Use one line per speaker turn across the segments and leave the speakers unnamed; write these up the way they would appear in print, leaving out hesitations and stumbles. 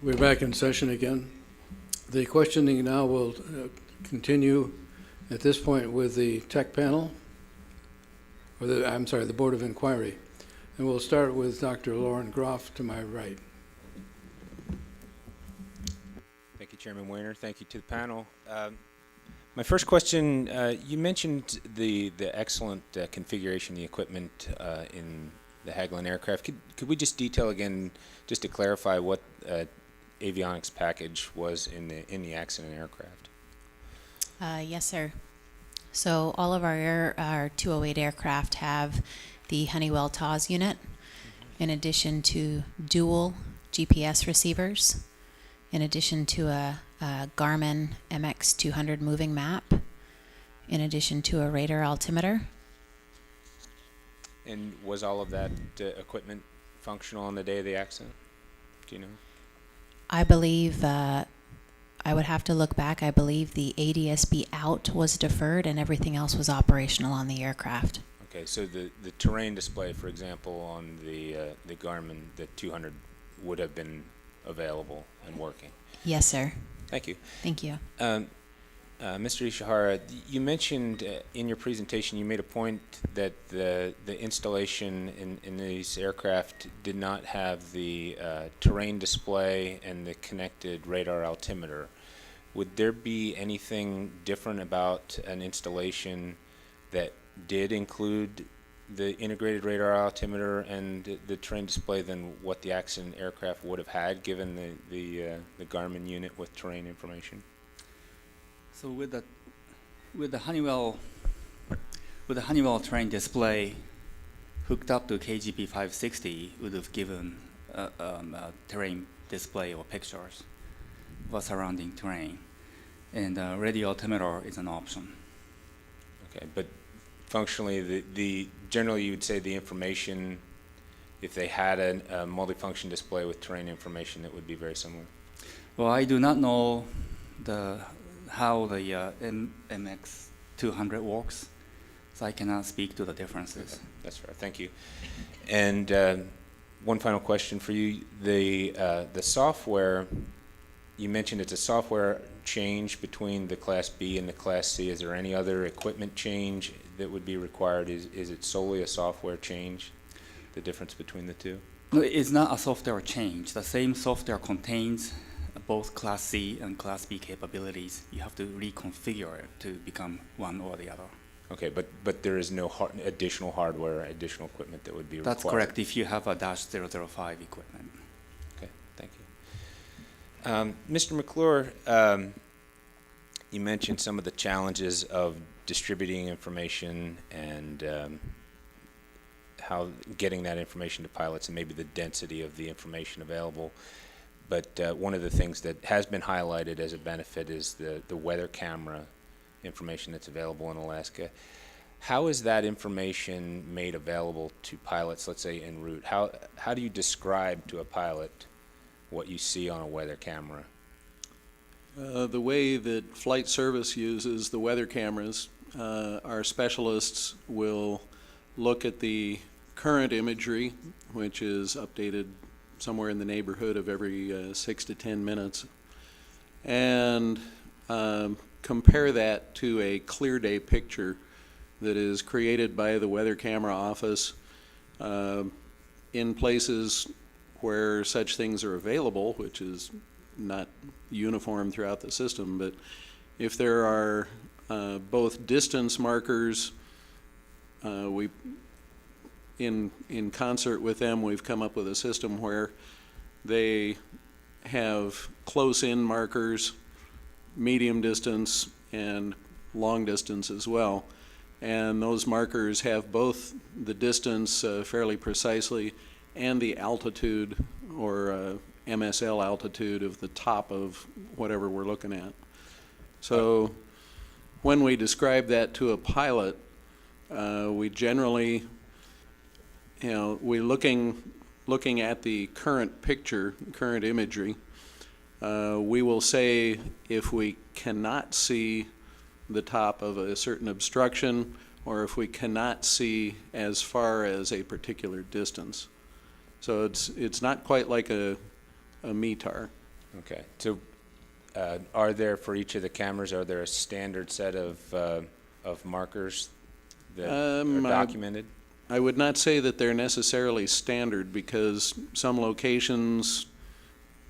We're back in session again. The questioning now will continue at this point with the tech panel, or the Board of Inquiry. And we'll start with Dr. Lauren Groff to my right.
Thank you, Chairman Weiner. Thank you to the panel. My first question, you mentioned the excellent configuration of the equipment in the Hagwon aircraft. Could we just detail again, just to clarify, what avionics package was in the accident aircraft?
Yes, sir. So all of our 208 aircraft have the Honeywell TAWS unit, in addition to dual GPS receivers, in addition to a Garmin MX200 moving map, in addition to a radar altimeter.
And was all of that equipment functional on the day of the accident? Do you know?
I believe, I would have to look back, I believe the ADSB out was deferred and everything else was operational on the aircraft.
Okay, so the terrain display, for example, on the Garmin, the 200 would have been available and working?
Yes, sir.
Thank you.
Thank you.
Mr. Ishihara, you mentioned in your presentation, you made a point that the installation in these aircraft did not have the terrain display and the connected radar altimeter. Would there be anything different about an installation that did include the integrated radar altimeter and the terrain display than what the accident aircraft would have had, given the Garmin unit with terrain information?
So with the Honeywell terrain display hooked up to KGP 560 would have given a terrain display or pictures of surrounding terrain, and radio altimeter is an option.
Okay, but functionally, generally you would say the information, if they had a multifunction display with terrain information, it would be very similar.
Well, I do not know how the MX200 works, so I cannot speak to the differences.
Okay, that's fair. Thank you. And one final question for you: the software. You mentioned it's a software change between the Class B and the Class C. Is there any other equipment change that would be required? Is it solely a software change, the difference between the two?
No, it's not a software change. The same software contains both Class C and Class B capabilities. You have to reconfigure it to become one or the other.
Okay, but there is no additional hardware, additional equipment that would be required?
That's correct if you have a -005 equipment.
Okay, thank you. Mr. McClure, you mentioned some of the challenges of distributing information and how getting that information to pilots and maybe the density of the information available. But one of the things that has been highlighted as a benefit is the weather camera information that's available in Alaska. How is that information made available to pilots, let's say en route? How do you describe to a pilot what you see on a weather camera?
The way that flight service uses the weather cameras, our specialists will look at the current imagery, which is updated somewhere in the neighborhood of every 6 to 10 minutes, and compare that to a clear day picture that is created by the weather camera office in places where such things are available, which is not uniform throughout the system. But if there are both distance markers, in concert with them, we've come up with a system where they have close-in markers, medium distance, and long distance as well. And those markers have both the distance fairly precisely and the altitude, or MSL altitude, of the top of whatever we're looking at. So when we describe that to a pilot, we generally, we're looking at the current picture, current imagery. We will say if we cannot see the top of a certain obstruction, or if we cannot see as far as a particular distance. So it's not quite like a METAR.
Okay. So, are there, for each of the cameras, are there a standard set of markers that are documented?
I would not say that they're necessarily standard, because some locations,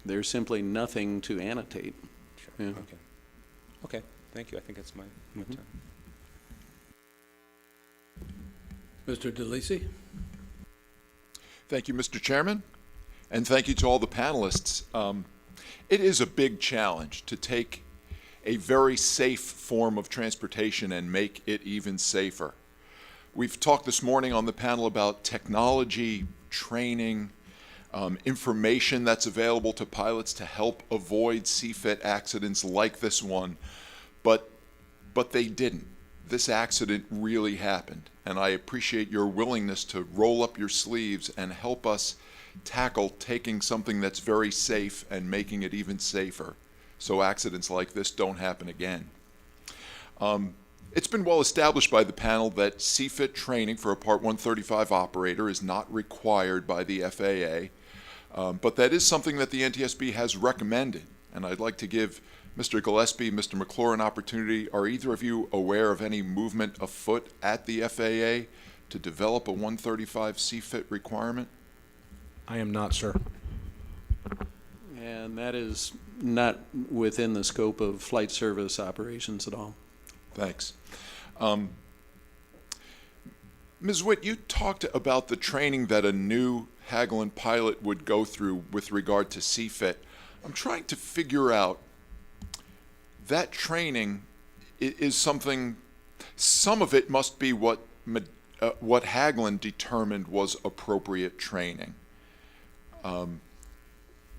there's simply nothing to annotate.
Sure.
Yeah.
Okay. Okay. Thank you. I think that's my time.
Mr. DeLisi?
Thank you, Mr. Chairman, and thank you to all the panelists. It is a big challenge to take a very safe form of transportation and make it even safer. We've talked this morning on the panel about technology, training, information that's available to pilots to help avoid CFIT accidents like this one, but they didn't. This accident really happened, and I appreciate your willingness to roll up your sleeves and help us tackle taking something that's very safe and making it even safer, so accidents like this don't happen again. It's been well established by the panel that CFIT training for a Part 135 operator is not required by the FAA, but that is something that the NTSB has recommended, and I'd like to give Mr. Gillespie, Mr. McClure an opportunity. Are either of you aware of any movement afoot at the FAA to develop a 135 CFIT requirement?
I am not, sir.
And that is not within the scope of flight service operations at all.
Thanks. Ms. Witt, you talked about the training that a new Hagwon pilot would go through with regard to CFIT. I'm trying to figure out, that training is something, some of it must be what Hagwon determined was appropriate training.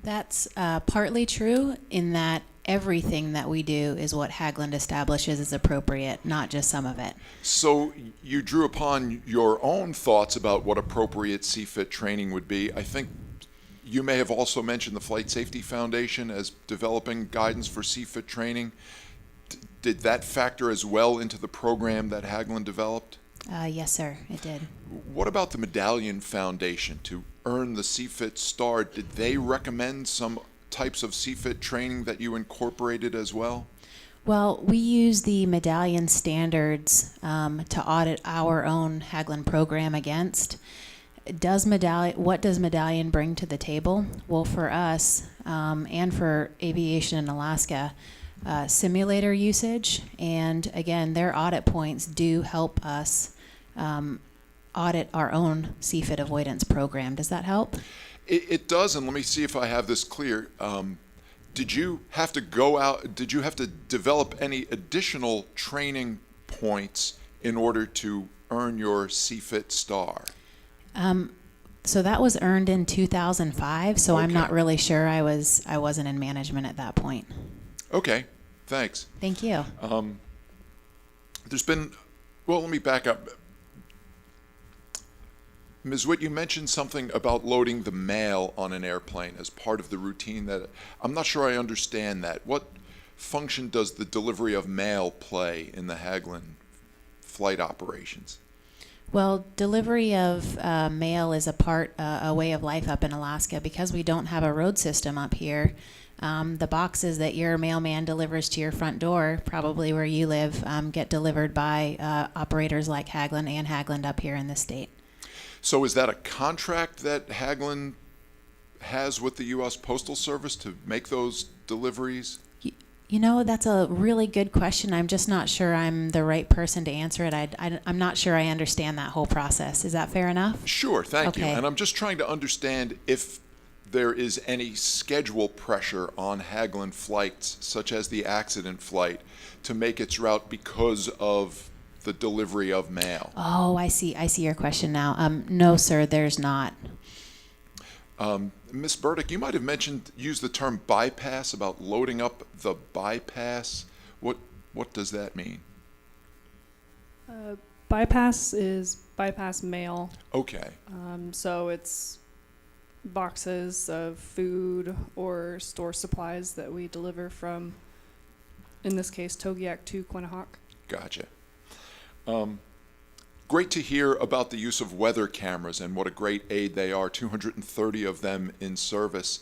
That's partly true in that everything that we do is what Hagland establishes is appropriate, not just some of it.
So you drew upon your own thoughts about what appropriate CFIT training would be. I think you may have also mentioned the Flight Safety Foundation as developing guidance for CFIT training. Did that factor as well into the program that Hagwon developed?
Yes, sir, it did.
What about the Medallion Foundation to earn the CFIT star? Did they recommend some types of CFIT training that you incorporated as well?
Well, we use the Medallion standards to audit our own Hagland program against. What does Medallion bring to the table? Well, for us and for aviation in Alaska, simulator usage, and again, their audit points do help us audit our own CFIT avoidance program. Does that help?
It does, and let me see if I have this clear. Did you have to go out, did you have to develop any additional training points in order to earn your CFIT star?
So that was earned in 2005, so I'm not
Okay.
really sure. I wasn't in management at that point.
Okay, thanks.
Thank you.
There's been, well, let me back up. Ms. Witt, you mentioned something about loading the mail on an airplane as part of the routine. That I'm not sure I understand that. What function does the delivery of mail play in the Hagwon flight operations?
Well, delivery of mail is a way of life up in Alaska because we don't have a road system up here. The boxes that your mailman delivers to your front door, probably where you live, get delivered by operators like Hagland and Hagland up here in the state.
So is that a contract that Hagwon has with the U.S. Postal Service to make those deliveries?
You know, that's a really good question. I'm just not sure I'm the right person to answer it. I'm not sure I understand that whole process. Is that fair enough?
Sure, thank you.
Okay.
And I'm just trying to understand if there is any schedule pressure on Hagwon flights, such as the accident flight, to make its route because of the delivery of mail.
Oh, I see your question now. No, sir, there's not.
Ms. Burdick, you might have used the term bypass about loading up the bypass. What does that mean?
Bypass is bypass mail.
Okay.
So it's boxes of food or store supplies that we deliver from, in this case, Togiak to Quinnahock.
Gotcha. Great to hear about the use of weather cameras and what a great aid they are, 230 of them in service.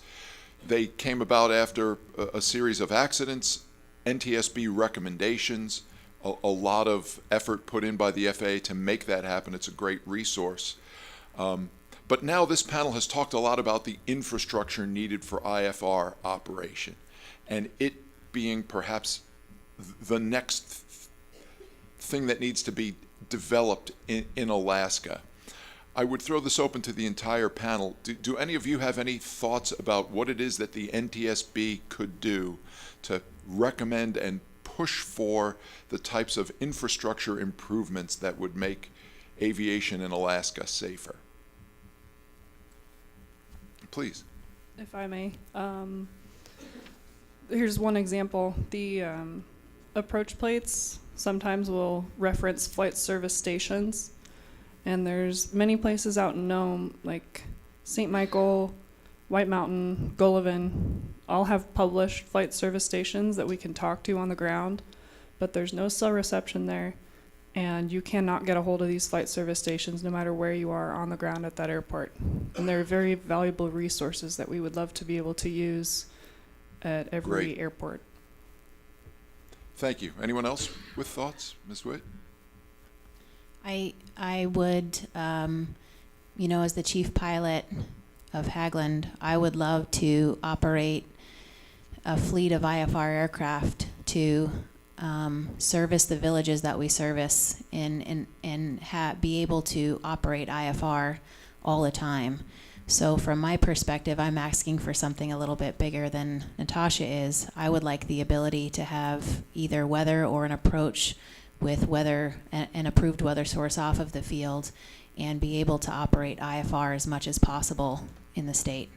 They came about after a series of accidents, NTSB recommendations, a lot of effort put in by the FAA to make that happen. It's a great resource. But now this panel has talked a lot about the infrastructure needed for IFR operation, and it being perhaps the next thing that needs to be developed in Alaska. I would throw this open to the entire panel. Do any of you have any thoughts about what it is that the NTSB could do to recommend and push for the types of infrastructure improvements that would make aviation in Alaska safer? Please.
If I may. Here's one example. The approach plates sometimes will reference flight service stations, and there's many places out in Nome, like St. Michael, White Mountain, Gullivan, all have published flight service stations that we can talk to on the ground, but there's no cell reception there, and you cannot get a hold of these flight service stations no matter where you are on the ground at that airport. And they're very valuable resources that we would love to be able to use at every
Great.
airport.
Thank you. Anyone else with thoughts? Ms. Witt?
I would, as the chief pilot of Hagland, I would love to operate a fleet of IFR aircraft to service the villages that we service and be able to operate IFR all the time. So from my perspective, I'm asking for something a little bit bigger than Natasha is. I would like the ability to have either weather or an approach with weather, an approved weather source off of the field, and be able to operate IFR as much as possible in the state.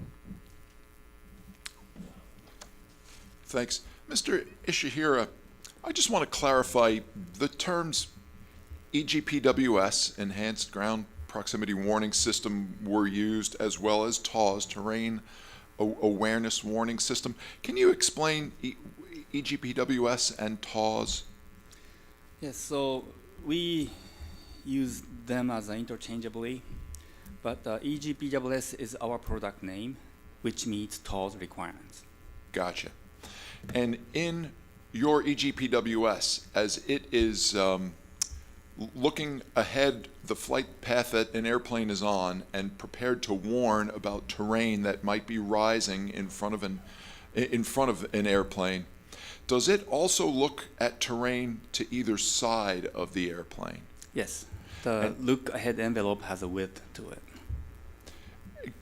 Thanks. Mr. Ishihira, I just want to clarify the terms EGPWS, Enhanced Ground Proximity Warning System, were used, as well as TAWS, Terrain Awareness Warning System. Can you explain EGPWS and TAWS?
Yes, so we use them as interchangeably, but EGPWS is our product name, which meets TAWS requirements.
Gotcha. And in your EGPWS, as it is looking ahead the flight path that an airplane is on and prepared to warn about terrain that might be rising in front of an airplane, does it also look at terrain to either side of the airplane?
Yes, the look ahead envelope has a width to it.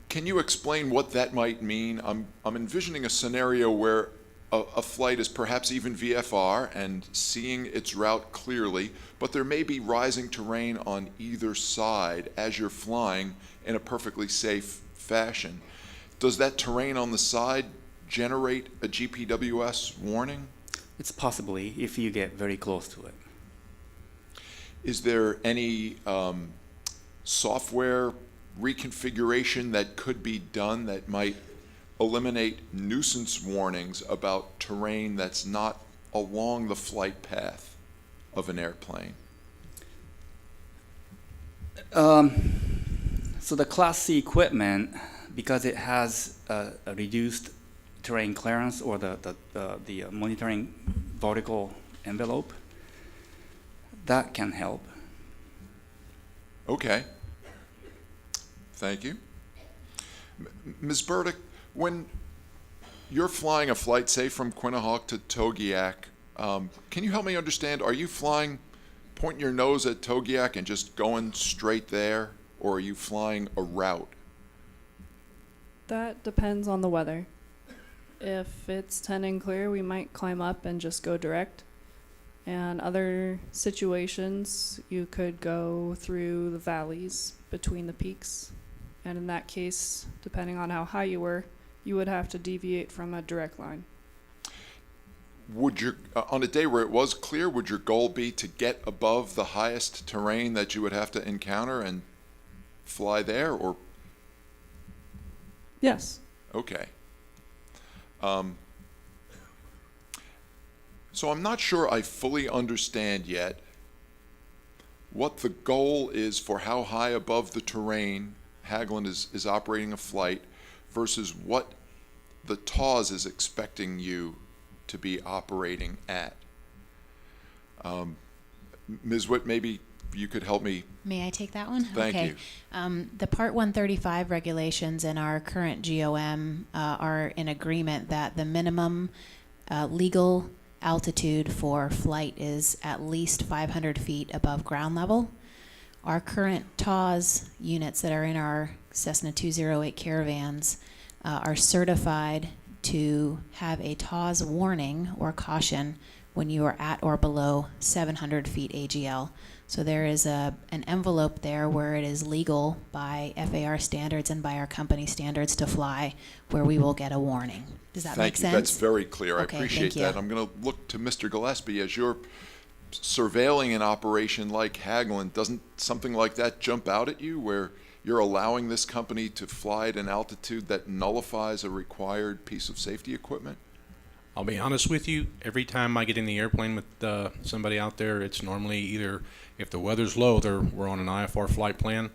Can you explain what that might mean? I'm envisioning a scenario where a flight is perhaps even VFR and seeing its route clearly, but there may be rising terrain on either side as you're flying in a perfectly safe fashion. Does that terrain on the side generate a GPWS warning?
It's possibly if you get very close to it.
Is there any software reconfiguration that could be done that might eliminate nuisance warnings about terrain that's not along the flight path of an airplane?
So the Class C equipment, because it has a reduced terrain clearance or the monitoring vertical envelope, that can help.
Okay. Thank you. Ms. Burdick, when you're flying a flight, say from Quinnahalk to Togiak, can you help me understand, are you flying, pointing your nose at Togiak and just going straight there, or are you flying a route?
That depends on the weather. If it's 10 and clear, we might climb up and just go direct. And other situations, you could go through the valleys between the peaks. And in that case, depending on how high you were, you would have to deviate from a direct line.
Would your, on a day where it was clear, would your goal be to get above the highest terrain that you would have to encounter and fly there, or?
Yes.
Okay. So I'm not sure I fully understand yet what the goal is for how high above the terrain Hagwon is operating a flight versus what the TAWS is expecting you to be operating at. Ms. Witt, maybe you could help me.
May I take that one?
Thank
okay.
you.
The Part 135 regulations in our current GOM are in agreement that the minimum legal altitude for flight is at least 500 feet above ground level. Our current TAWS units that are in our Cessna 208 Caravans are certified to have a TAWS warning or caution when you are at or below 700 feet AGL. So there is an envelope there where it is legal by FAR standards and by our company standards to fly, where we will get a warning. Does that make
Thank you.
sense?
That's very clear. I
Okay,
appreciate
thank you.
that. I'm going to look to Mr. Gillespie. As you're surveilling an operation like Hagwon, doesn't something like that jump out at you, where you're allowing this company to fly at an altitude that nullifies a required piece of safety equipment?
I'll be honest with you, every time I get in the airplane with somebody out there, it's normally either, if the weather's low, we're on an IFR flight plan,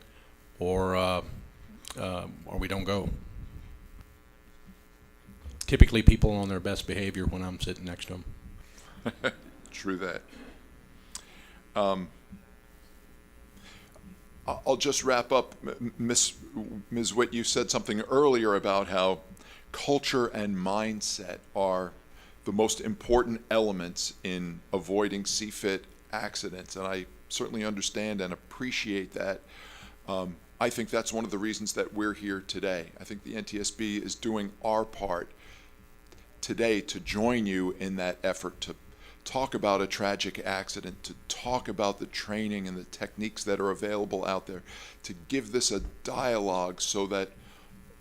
or we don't go. Typically people on their best behavior when I'm sitting next to them.
True that. I'll just wrap up. Ms. Witt, you said something earlier about how culture and mindset are the most important elements in avoiding CFIT accidents, and I certainly understand and appreciate that. I think that's one of the reasons that we're here today. I think the NTSB is doing our part today to join you in that effort to talk about a tragic accident, to talk about the training and the techniques that are available out there, to give this a dialogue so that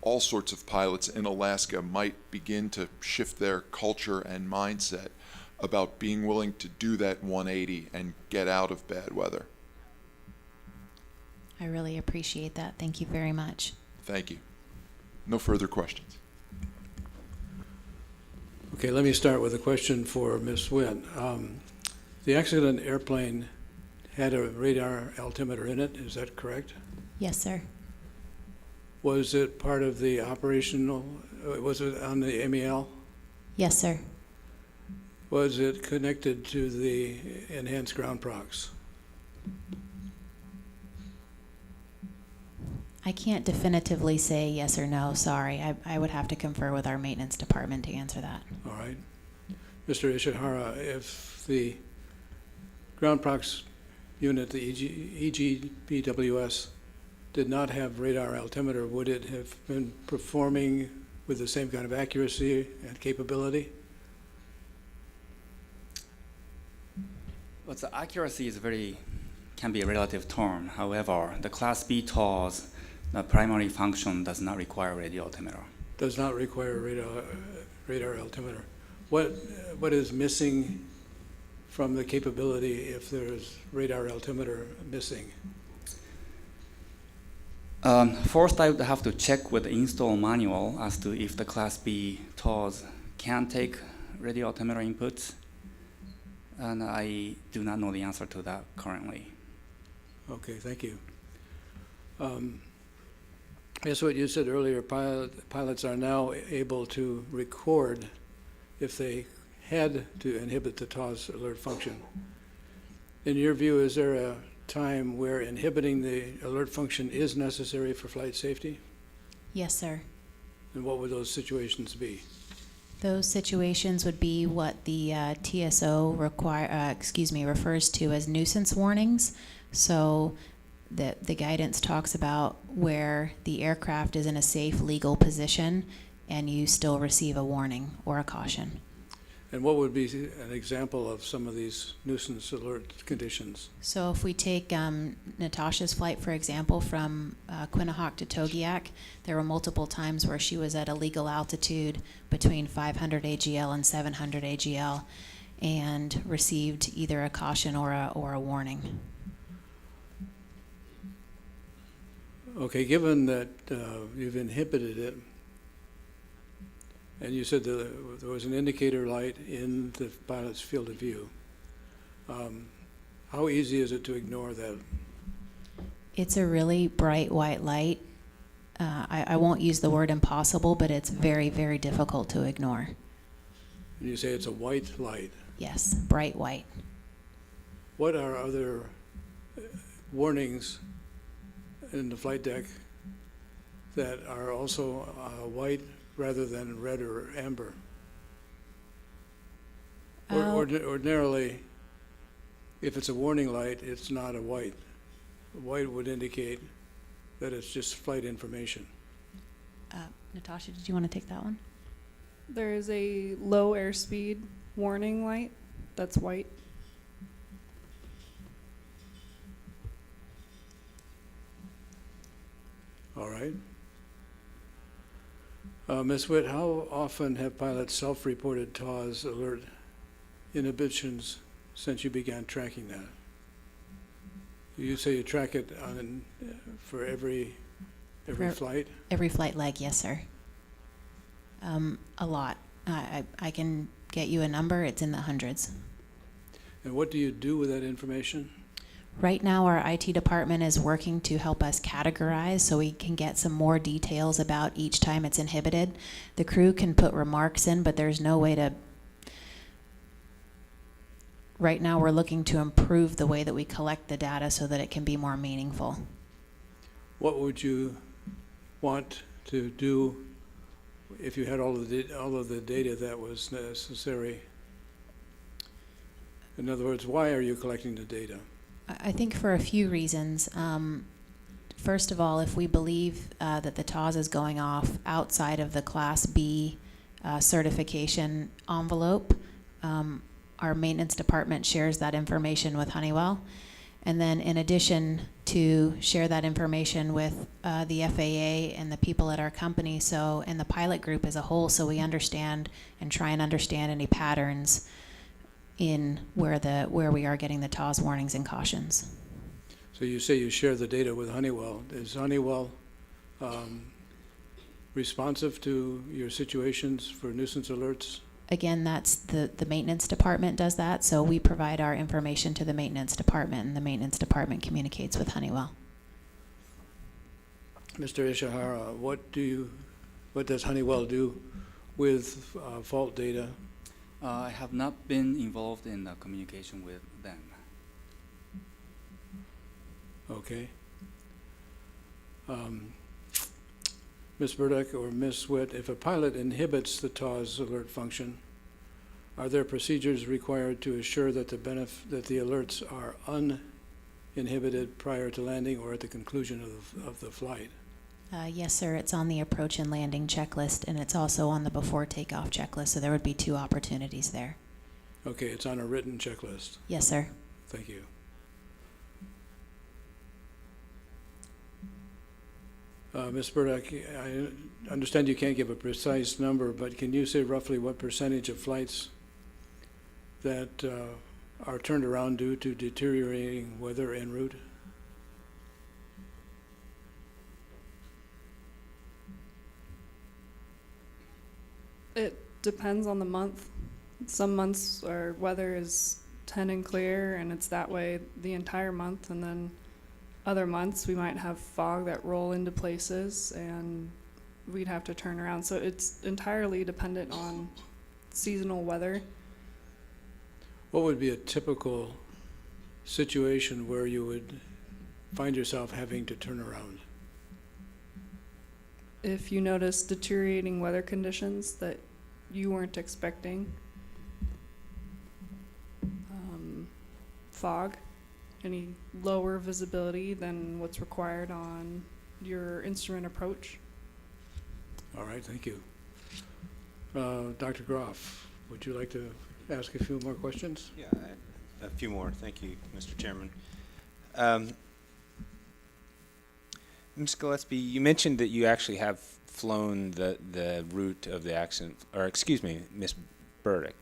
all sorts of pilots in Alaska might begin to shift their culture and mindset about being willing to do that 180 and get out of bad weather.
I really appreciate that. Thank you very much.
Thank you. No further questions.
Okay, let me start with a question for Ms. Witt. The accident airplane had a radar altimeter in it, is that correct?
Yes, sir.
Was it part of the operational, was it on the MEL?
Yes, sir.
Was it connected to the enhanced ground procs?
I can't definitively say yes or no, sorry. I would have to confer with our maintenance department to answer that.
All right. Mr. Ishihara, if the ground procs unit, the EGPWS, did not have radar altimeter, would it have been performing with the same kind of accuracy and capability?
Well, the accuracy is can be a relative term. However, the Class B TAWS, the primary function does not require radio altimeter.
Does not require radar altimeter. What is missing from the capability if there's radar altimeter missing?
First, I would have to check with the install manual as to if the Class B TAWS can take radio altimeter inputs, and I do not know the answer to that currently.
Okay, thank you. That's what you said earlier. Pilots are now able to record if they had to inhibit the TAWS alert function. In your view, is there a time where inhibiting the alert function is necessary for flight safety?
Yes, sir.
And what would those situations be?
Those situations would be what the TSO refers to as nuisance warnings. So the guidance talks about where the aircraft is in a safe legal position and you still receive a warning or a caution.
And what would be an example of some of these nuisance alert conditions?
So if we take Natasha's flight, for example, from Quinnahock to Togiak, there were multiple times where she was at a legal altitude between 500 AGL and 700 AGL and received either a caution or a warning.
Okay, given that you've inhibited it, and you said there was an indicator light in the pilot's field of view, how easy is it to ignore that?
It's a really bright white light. I won't use the word impossible, but it's very, very difficult to ignore.
And you say it's a white light.
Yes, bright white.
What are other warnings in the flight deck that are also white rather than red or amber? Ordinarily, if it's a warning light, it's not a white. White would indicate that it's just flight information.
Natasha, did you want to take that one?
There is a low airspeed warning light that's white.
All right. Ms. Witt, how often have pilots self-reported TAWS alert inhibitions since you began tracking that? You say you track it for every flight?
Every flight leg, yes, sir. A lot. I can get you a number. It's in the hundreds.
And what do you do with that information?
Right now, our IT department is working to help us categorize so we can get some more details about each time it's inhibited. The crew can put remarks in, but there's no way to... Right now, we're looking to improve the way that we collect the data so that it can be more meaningful.
What would you want to do if you had all of the data that was necessary? In other words, why are you collecting the data?
I think for a few reasons. First of all, if we believe that the TAWS is going off outside of the Class B certification envelope, our maintenance department shares that information with Honeywell. And then in addition to share that information with the FAA and the people at our company, and the pilot group as a whole, so we understand and try and understand any patterns in where we are getting the TAWS warnings and cautions.
So you say you share the data with Honeywell. Is Honeywell responsive to your situations for nuisance alerts?
Again, that's the maintenance department does that, so we provide our information to the maintenance department, and the maintenance department communicates with Honeywell.
Mr. Ishihara, what does Honeywell do with fault data?
I have not been involved in communication with them.
Okay. Ms. Burdick or Ms. Witt, if a pilot inhibits the TAWS alert function, are there procedures required to assure that the alerts are uninhibited prior to landing or at the conclusion of the flight?
Yes, sir. It's on the approach and landing checklist, and it's also on the before takeoff checklist, so there would be 2 opportunities there.
Okay, it's on a written checklist.
Yes, sir.
Thank you. Ms. Burdick, I understand you can't give a precise number, but can you say roughly what percentage of flights that are turned around due to deteriorating weather en route?
It depends on the month. Some months our weather is 10 and clear, and it's that way the entire month, and then other months we might have fog that roll into places and we'd have to turn around. So it's entirely dependent on seasonal weather.
What would be a typical situation where you would find yourself having to turn around?
If you notice deteriorating weather conditions that you weren't expecting, fog, any lower visibility than what's required on your instrument approach.
All right, thank you. Dr. Groff, would you like to ask a few more questions?
Yeah, a few more. Thank you, Mr. Chairman. Ms. Gillespie, you mentioned that you actually have flown the route of the accident, or excuse me, Ms. Burdick.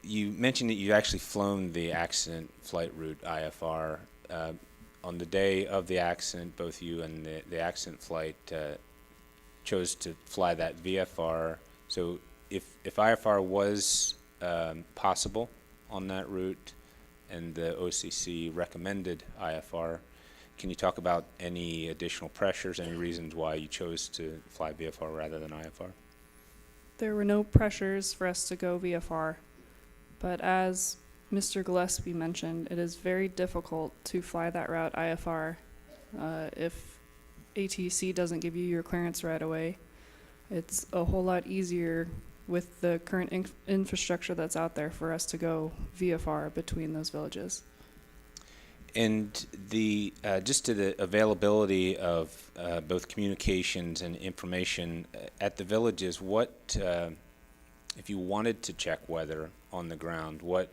You mentioned that you actually flown the accident flight route IFR. On the day of the accident, both you and the accident flight chose to fly that VFR. So if IFR was possible on that route and the OCC recommended IFR, can you talk about any additional pressures, any reasons why you chose to fly VFR rather than IFR?
There were no pressures for us to go VFR, but as Mr. Gillespie mentioned, it is very difficult to fly that route IFR if ATC doesn't give you your clearance right away. It's a whole lot easier with the current infrastructure that's out there for us to go VFR between those villages.
And the just to the availability of both communications and information at the villages, what if you wanted to check weather on the ground, what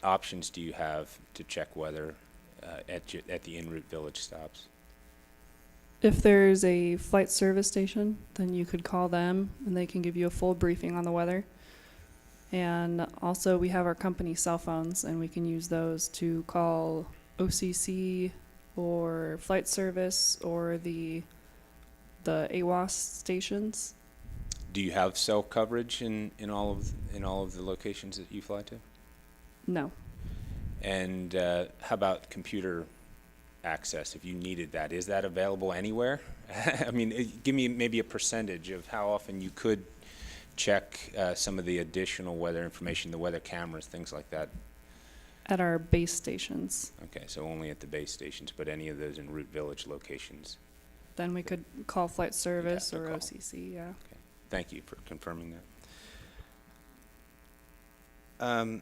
options do you have to check weather at the en route village stops?
If there's a flight service station, then you could call them and they can give you a full briefing on the weather. And also we have our company cell phones and we can use those to call OCC or flight service or the AWAS stations.
Do you have cell coverage in all of the locations that you fly to?
No.
And how about computer access if you needed that? Is that available anywhere? I mean, give me maybe a percentage of how often you could check some of the additional weather information, the weather cameras, things like that.
At our base stations.
Okay, so only at the base stations, but any of those en route village locations.
Then we could call flight service
You'd
or
have to call.
OCC, yeah.
Okay, thank you for confirming that.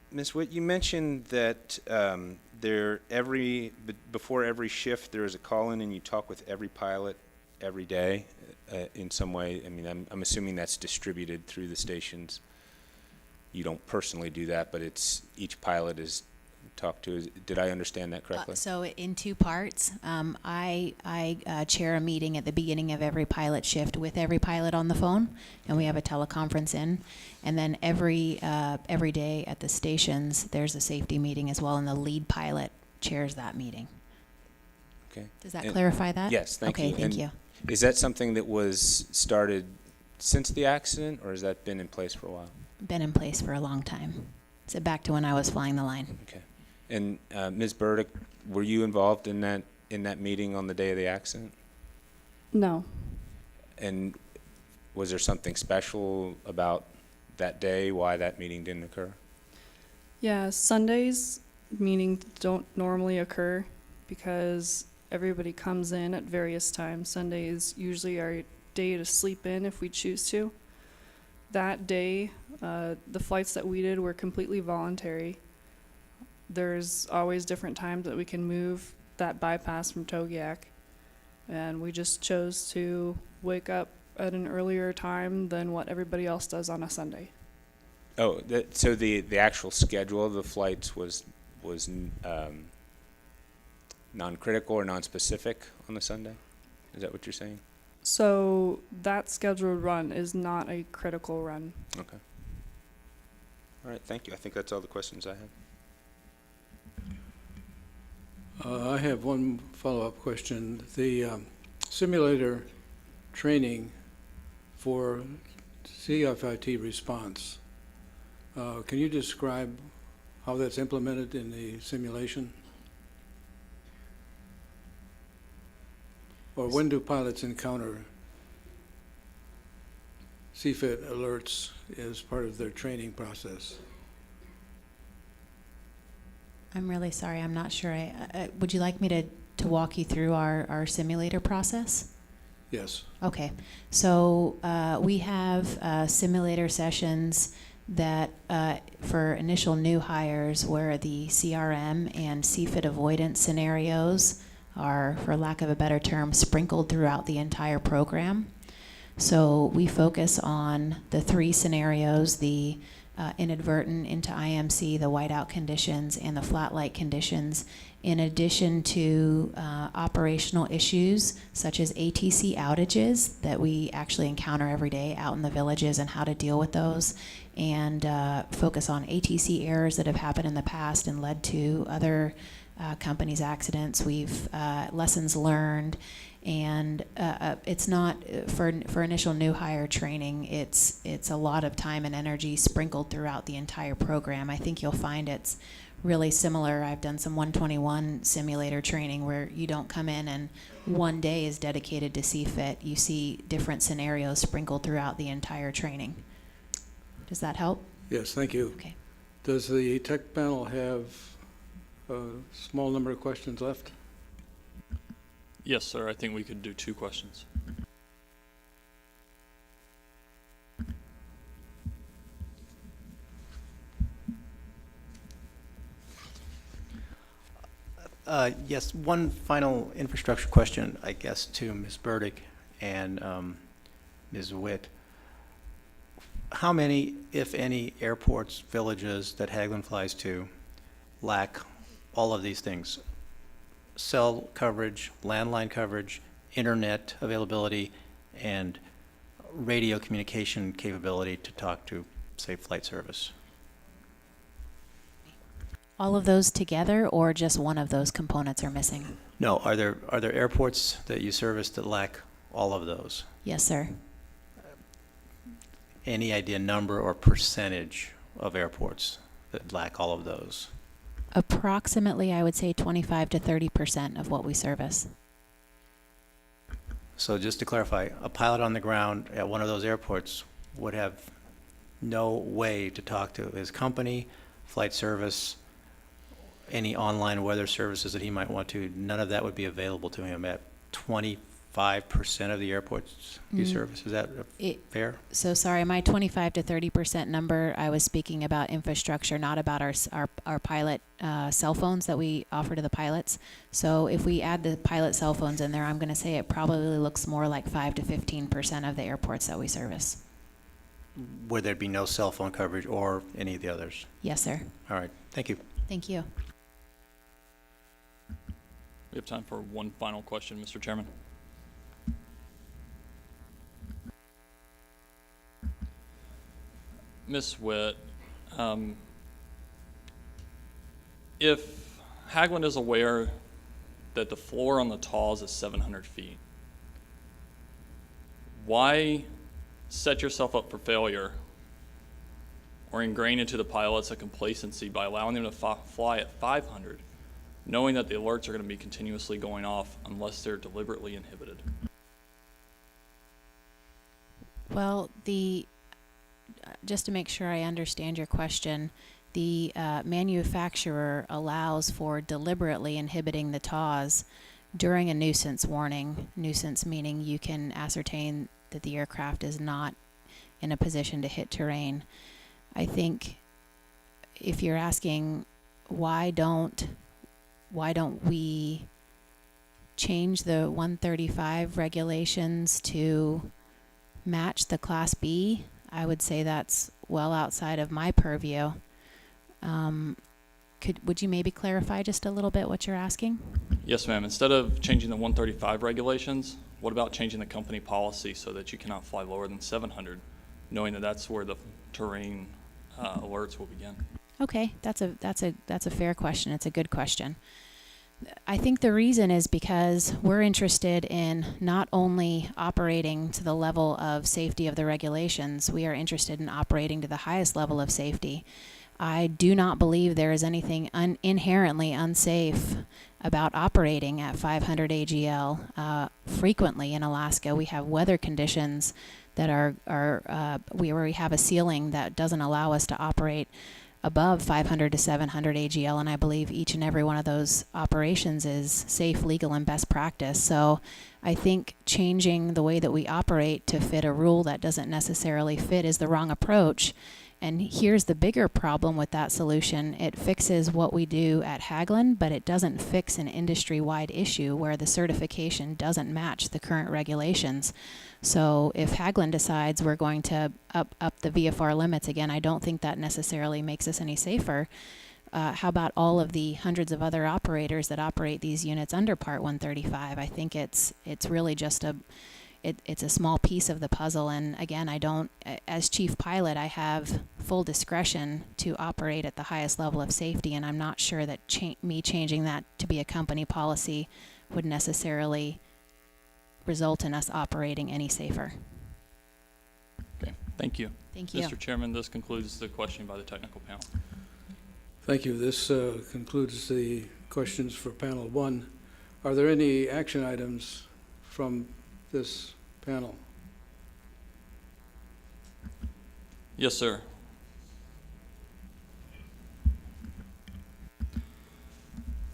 Ms. Witt, you mentioned that before every shift there is a call-in and you talk with every pilot every day in some way. I mean, I'm assuming that's distributed through the stations. You don't personally do that, but it's each pilot is talked to. Did I understand that correctly?
So in two parts, I chair a meeting at the beginning of every pilot shift with every pilot on the phone, and we have a teleconference in. And then every day at the stations, there's a safety meeting as well, and the lead pilot chairs that meeting.
Okay.
Does that clarify that?
Yes, thank you.
Okay, thank
And
you.
is that something that was started since the accident, or has that been in place for a while?
Been in place for a long time. So back to when I was flying the line.
Okay. And Ms. Burdick, were you involved in that meeting on the day of the accident?
No.
And was there something special about that day, why that meeting didn't occur?
Yeah, Sundays meetings don't normally occur because everybody comes in at various times. Sunday is usually our day to sleep in if we choose to. That day, the flights that we did were completely voluntary. There's always different times that we can move that bypass from Togiak, and we just chose to wake up at an earlier time than what everybody else does on a Sunday.
Oh, so the actual schedule of the flights was non-critical or non-specific on the Sunday? Is that what you're saying?
So that scheduled run is not a critical run.
Okay. All right, thank you. I think that's all the questions I have.
I have one follow-up question. The simulator training for CFIT response, can you describe how that's implemented in the simulation? Or when do pilots encounter CFIT alerts as part of their training process?
I'm really sorry. I'm not sure. Would you like me to walk you through our simulator process?
Yes.
Okay. So we have simulator sessions that for initial new hires where the CRM and CFIT avoidance scenarios are, for lack of a better term, sprinkled throughout the entire program. So we focus on the three scenarios, the inadvertent into IMC, the whiteout conditions, and the flat light conditions, in addition to operational issues such as ATC outages that we actually encounter every day out in the villages and how to deal with those, and focus on ATC errors that have happened in the past and led to other companies' accidents. We've lessons learned, and it's not for initial new hire training. It's a lot of time and energy sprinkled throughout the entire program. I think you'll find it's really similar. I've done some 121 simulator training where you don't come in and one day is dedicated to CFIT. You see different scenarios sprinkled throughout the entire training. Does that help?
Yes, thank you.
Okay.
Does the tech panel have a small number of questions left?
Yes, sir. I think we could do 2 questions.
Yes, one final infrastructure question, I guess, to Ms. Burdick and Ms. Witt. How many, if any, airports, villages that Hagwon flies to lack all of these things? Cell coverage, landline coverage, internet availability, and radio communication capability to talk to, say, flight service?
All of those together, or just one of those components are missing?
No, are there airports that you service that lack all of those?
Yes, sir.
Any idea number or percentage of airports that lack all of those?
Approximately, I would say 25 to 30% of what we service.
So just to clarify, a pilot on the ground at one of those airports would have no way to talk to his company, flight service, any online weather services that he might want to. None of that would be available to him at 25% of the airports you service. Is that fair?
So sorry, my 25 to 30% number, I was speaking about infrastructure, not about our pilot cell phones that we offer to the pilots. So if we add the pilot cell phones in there, I'm going to say it probably looks more like 5 to 15% of the airports that we service.
Where there'd be no cell phone coverage or any of the others?
Yes, sir.
All right, thank you.
Thank you.
We have time for one final question, Mr. Chairman. Ms. Witt, if Hagwon is aware that the floor on the TAWS is 700 feet, why set yourself up for failure or ingrain into the pilots a complacency by allowing them to fly at 500, knowing that the alerts are going to be continuously going off unless they're deliberately inhibited?
Well, just to make sure I understand your question, the manufacturer allows for deliberately inhibiting the TAWS during a nuisance warning. Nuisance meaning you can ascertain that the aircraft is not in a position to hit terrain. I think if you're asking why don't we change the 135 regulations to match the Class B, I would say that's well outside of my purview. Would you maybe clarify just a little bit what you're asking?
Yes, ma'am. Instead of changing the 135 regulations, what about changing the company policy so that you cannot fly lower than 700, knowing that that's where the terrain alerts will begin?
Okay, that's a fair question. It's a good question. I think the reason is because we're interested in not only operating to the level of safety of the regulations, we are interested in operating to the highest level of safety. I do not believe there is anything inherently unsafe about operating at 500 AGL. Frequently in Alaska, we have weather conditions that where we have a ceiling that doesn't allow us to operate above 500 to 700 AGL, and I believe each and every one of those operations is safe, legal, and best practice. So I think changing the way that we operate to fit a rule that doesn't necessarily fit is the wrong approach. And here's the bigger problem with that solution. It fixes what we do at Hagwon, but it doesn't fix an industry-wide issue where the certification doesn't match the current regulations. So if Hagwon decides we're going to up the VFR limits again, I don't think that necessarily makes us any safer. How about all of the hundreds of other operators that operate these units under Part 135? I think it's really just it's a small piece of the puzzle. And again, as chief pilot, I have full discretion to operate at the highest level of safety, and I'm not sure that me changing that to be a company policy would necessarily result in us operating any safer.
Okay, thank you.
Thank you.
Mr. Chairman, this concludes the questioning by the technical panel.
Thank you. This concludes the questions for panel 1. Are there any action items from this panel?
Yes, sir.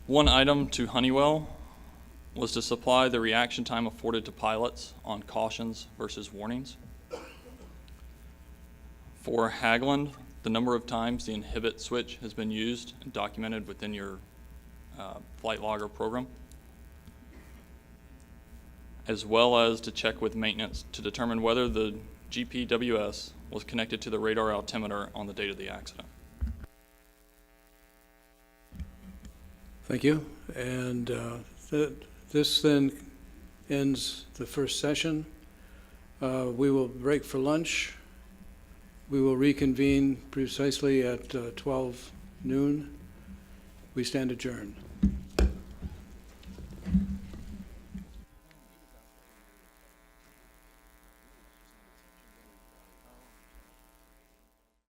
One item to Honeywell was to supply the reaction time afforded to pilots on cautions versus warnings. For Hagwon, the number of times the inhibit switch has been used and documented within your flight logger program, as well as to check with maintenance to determine whether the GPWS was connected to the radar altimeter on the date of the accident.
Thank you. And this then ends the first session. We will break for lunch. We will reconvene precisely at 12 noon. We stand adjourned.